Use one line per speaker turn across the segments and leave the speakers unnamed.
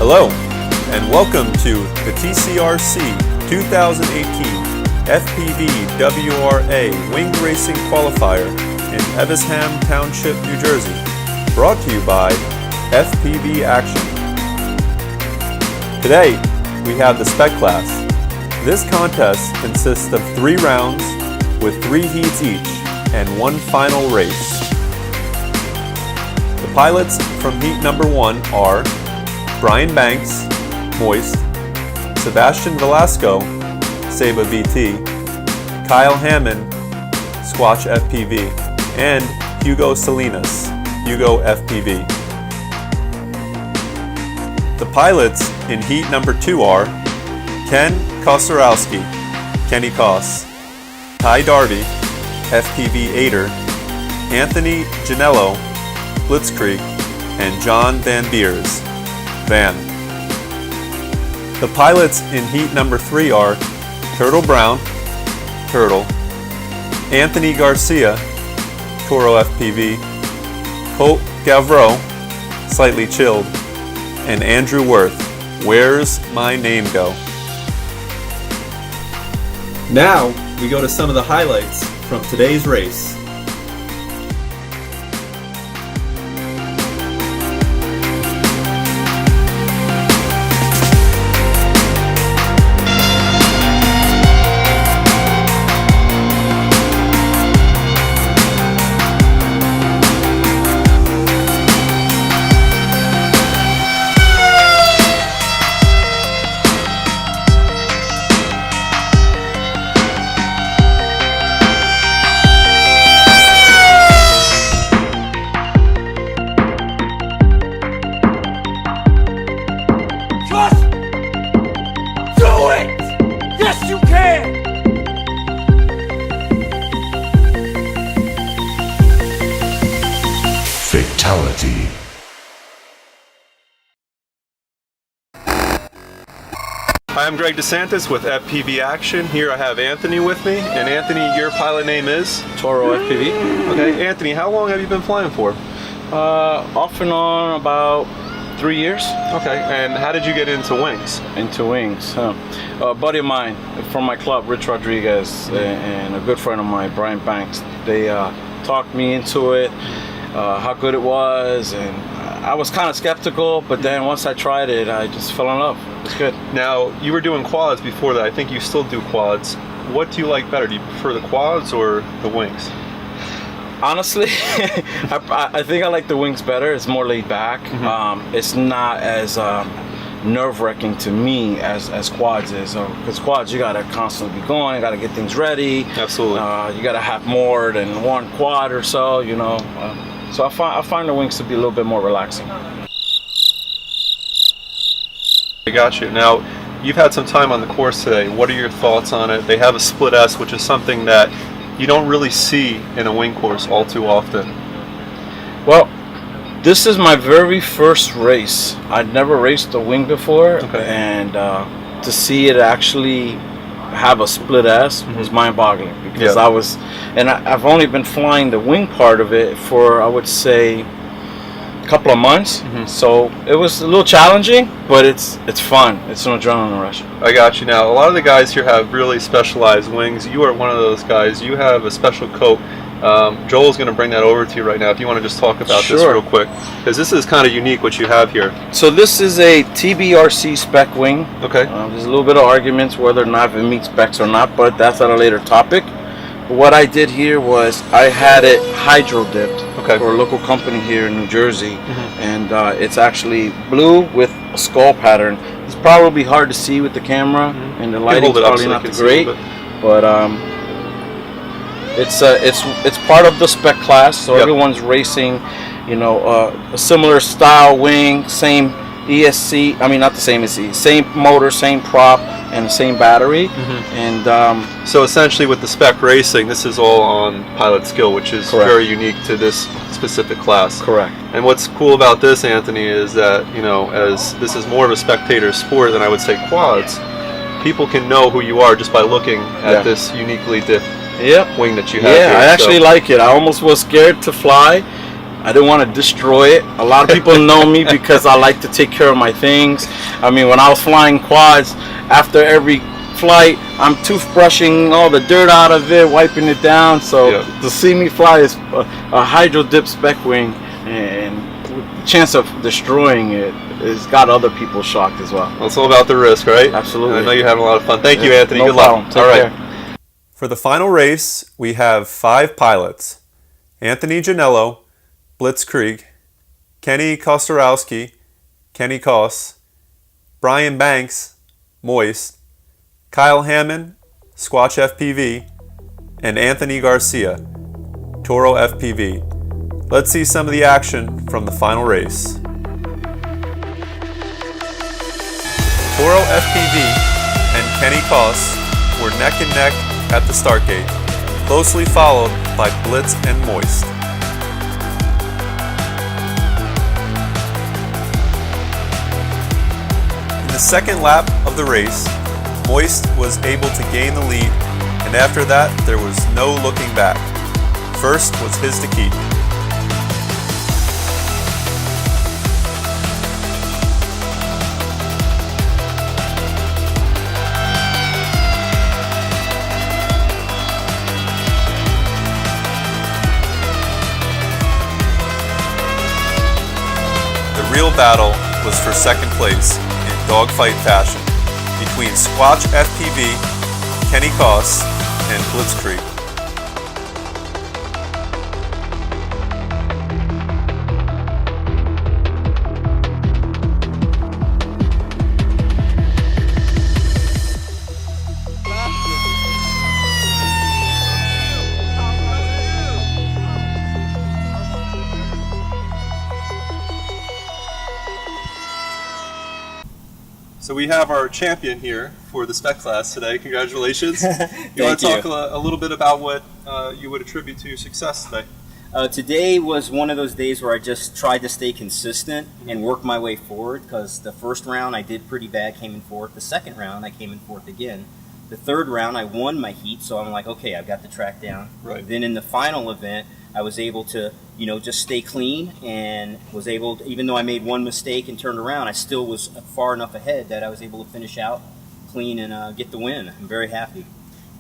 Hello, and welcome to the TCRC 2018 Fpvwra Wing Racing Qualifier in Evesham Township, New Jersey, brought to you by FPV Action. Today, we have the SPEC class. This contest consists of 3 rounds with 3 heats each and 1 final race. The pilots from heat number 1 are Brian Banks, Moist, Sebastian Velasco, Seba VT, Kyle Hammond, Squatch FPV, and Hugo Salinas, Hugo FPV. The pilots in heat number 2 are Ken Kosarowski, Kenny Koss, Ty Darby, FPV Aider, Anthony Janello, Blitzkrieg, and John Van Beers, Van. The pilots in heat number 3 are Turtle Brown, Turtle, Anthony Garcia, Toro FPV, Colt Gavreau, Slightly Chilled, and Andrew Worth, Where's My Name Go? Now, we go to some of the highlights from today's race.
Fatality.
Hi, I'm Greg DeSantis with FPV Action. Here I have Anthony with me. And Anthony, your pilot name is?
Toro FPV.
Okay, Anthony, how long have you been flying for?
Off and on about 3 years.
Okay, and how did you get into wings?
Into wings, huh? A buddy of mine from my club, Rich Rodriguez, and a good friend of mine, Brian Banks, they talked me into it, how good it was, and I was kind of skeptical, but then once I tried it, I just fell in love. It's good.
Now, you were doing quads before that. I think you still do quads. What do you like better? Do you prefer the quads or the wings?
Honestly, I think I like the wings better. It's more laid back.
Mm-hmm.
It's not as nerve-wracking to me as quads is. Because quads, you gotta constantly be going, you gotta get things ready.
Absolutely.
You gotta have more than one quad or so, you know. So I find the wings to be a little bit more relaxing.
I got you. Now, you've had some time on the course today. What are your thoughts on it? They have a split S, which is something that you don't really see in a wing course all too often.
Well, this is my very first race. I'd never raced a wing before,
okay.
And to see it actually have a split S was mind-boggling, because I've only been flying the wing part of it for, I would say, a couple of months, so it was a little challenging, but it's fun. It's an adrenaline rush.
I got you. Now, a lot of the guys here have really specialized wings. You are one of those guys. You have a special coat. Joel's going to bring that over to you right now if you want to just talk about this real quick, because this is kind of unique what you have here.
So this is a TBRC spec wing.
Okay.
There's a little bit of arguments whether or not it meets specs or not, but that's at a later topic. But what I did here was I had it hydro dipped for a local company here in New Jersey, and it's actually blue with a skull pattern. It's probably hard to see with the camera, and the lighting's probably not great, but it's part of the spec class, so everyone's racing, you know, a similar style wing, same ESC. I mean, not the same ESC, same motor, same prop, and the same battery. And
so essentially, with the spec racing, this is all on pilot skill, which is very unique to this specific class.
Correct.
And what's cool about this, Anthony, is that, you know, as this is more of a spectator sport than I would say quads, people can know who you are just by looking at this uniquely dipped wing that you have here.
I actually like it. I almost was scared to fly I didn't want to destroy it. A lot of people know me because I like to take care of my things. I mean, when I was flying quads, after every flight, I'm toothbrushing all the dirt out of it, wiping it down. So to see me fly is a hydro dip spec wing, and the chance of destroying it has got other people shocked as well.
It's all about the risk, right?
Absolutely.
And I know you're having a lot of fun. Thank you, Anthony.
No
Good
problem.
luck.
Take
all right.
care.
For the final race, we have 5 pilots: Anthony Janello, Blitzkrieg; Kenny Kostorowski, Kenny Koss; Brian Banks, Moist; Kyle Hammond, Squatch FPV; and Anthony Garcia, Toro FPV. Let's see some of the action from the final race. Toro FPV and Kenny Koss were neck and neck at the start gate, closely followed by Blitz and Moist. In the second lap of the race, Moist was able to gain the lead, and after that there was no looking back. First was his to keep. The real battle was for second place in dogfight fashion between Squatch FPV, Kenny Koss, and Blitzkrieg. So we have our champion here for the spec class today. Congratulations. You want to talk a little bit about what you would attribute to your success today?
Today was one of those days where I just tried to stay consistent and work my way forward, because the first round I did pretty bad, came in fourth. The second round I came in fourth again. The third round I won my heat, so I'm like, okay, I've got the track down.
Right.
Then in the final event, I was able to, just stay clean, and was able to, even though I made one mistake and turned around, I still was far enough ahead that I was able to finish out clean and get the win. I'm very happy.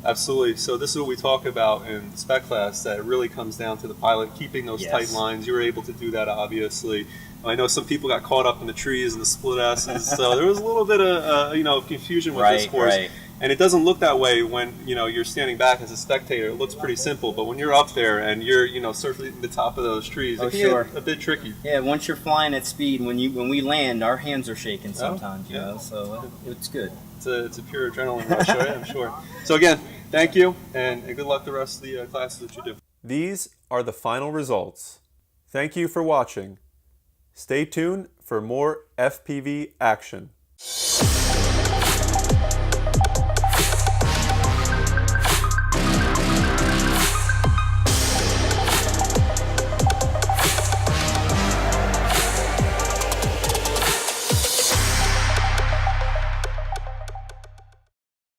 Absolutely. So this is what we talk about in the spec class, that it really comes down to the pilot keeping those tight lines. You were able to do that, obviously. I know some people got caught up in the trees and the split S's, so there was a little bit of confusion with this course.
Right.
And it doesn't look that way when you're standing back as a spectator. It looks pretty simple, but when you're up there and you're surfing the top of those trees, it can get a bit tricky.
Yeah, once you're flying at speed, when we land, our hands are shaking sometimes, so it's good.
It's a pure adrenaline rush, right? I'm sure. So again, thank you, and good luck the rest of the classes that you do. These are the final results. Thank you for watching. Stay tuned for more FPV action.